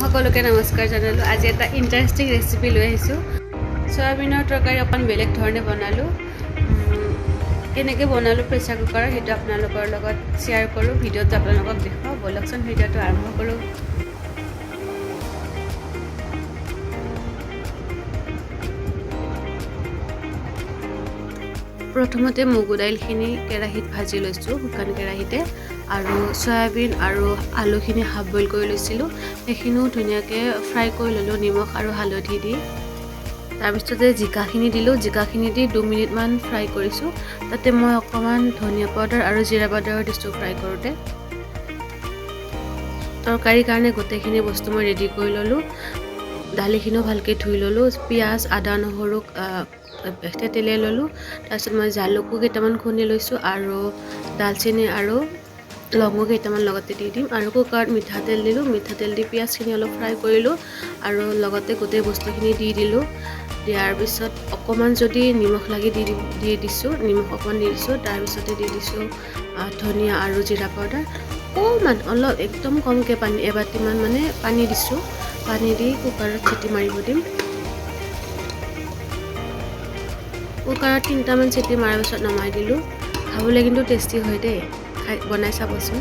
সকলোকে নমস্কাৰ জনালোঁ। আজি এটা ইণ্টাৰেষ্টিং ৰেচিপি লৈ আহিছোঁ। চয়াবিনৰ তৰকাৰী অকণ বেলেগ ধৰণে বনালোঁ। কেনেকৈ বনালোঁ প্ৰেছাৰ কুকাৰত সেইটো আপোনালোকৰ লগত শ্বেয়াৰ কৰোঁ। ভিডিঅ'টো আপোনালোকক দেখুৱাওঁ। ব'লকচোন ভিডিঅ'টো আৰম্ভ কৰোঁ। প্ৰথমতে মগু দাইলখিনি কেৰাহীত ভাজি লৈছোঁ, শুকান কেৰাহীতে। আৰু চয়াবিন আৰু আলুখিনি হাফ বইল কৰি লৈছিলোঁ, সেইখিনিও ধুনীয়াকৈ ফ্ৰাই কৰি ল'লোঁ নিমখ আৰু হালধি দি। তাৰপিছতে জিকাখিনি দিলোঁ, জিকাখিনি দি 2 মিনিটমান ফ্ৰাই কৰিছোঁ। তাতে মই অকণমান ধনিয়া পাউডাৰ আৰু জিৰা পাউডাৰ দিছোঁ ফ্ৰাই কৰোঁতে। তৰকাৰীৰ কাৰণে গোটেইখিনি বস্তু মই ৰেডি কৰি ল'লোঁ। দালিখিনিও ভালকৈ ধুই ল'লোঁ, পিঁয়াজ আদা নহৰু তেতেলিয়াই ল'লোঁ। তাৰপিছত মই জালুকো কেইটামান খুন্দি লৈছোঁ আৰু দালচেনি আৰু লৱংগো কেইটামান লগতে দি দিম। আৰু কুকাৰত মিঠাতেল দিলোঁ, মিঠাতেল দি পিঁয়াজখিনি অলপ ফ্ৰাই কৰিলোঁ আৰু লগতে গোটেই বস্তুখিনি দি দিলোঁ। দিয়াৰ পিছত অকণমান যদি নিমখ লাগি দি দিছোঁ, নিমখ অকণমান দি দিছোঁ। তাৰপিছতে দি দিছোঁ ধনিয়া আৰু জিৰা পাউডাৰ অকণমান, অলপ একদম কমকৈ পানী, এবাটিমান মানে পানী দিছোঁ। পানী দি কুকাৰত চিটি মাৰিব দিম। কুকাৰত 3টামান চিটি মৰাৰ পিছত নমাই দিলোঁ। খাবলৈ কিন্তু টেষ্টি হয় দেই, বনাই চাবচোন।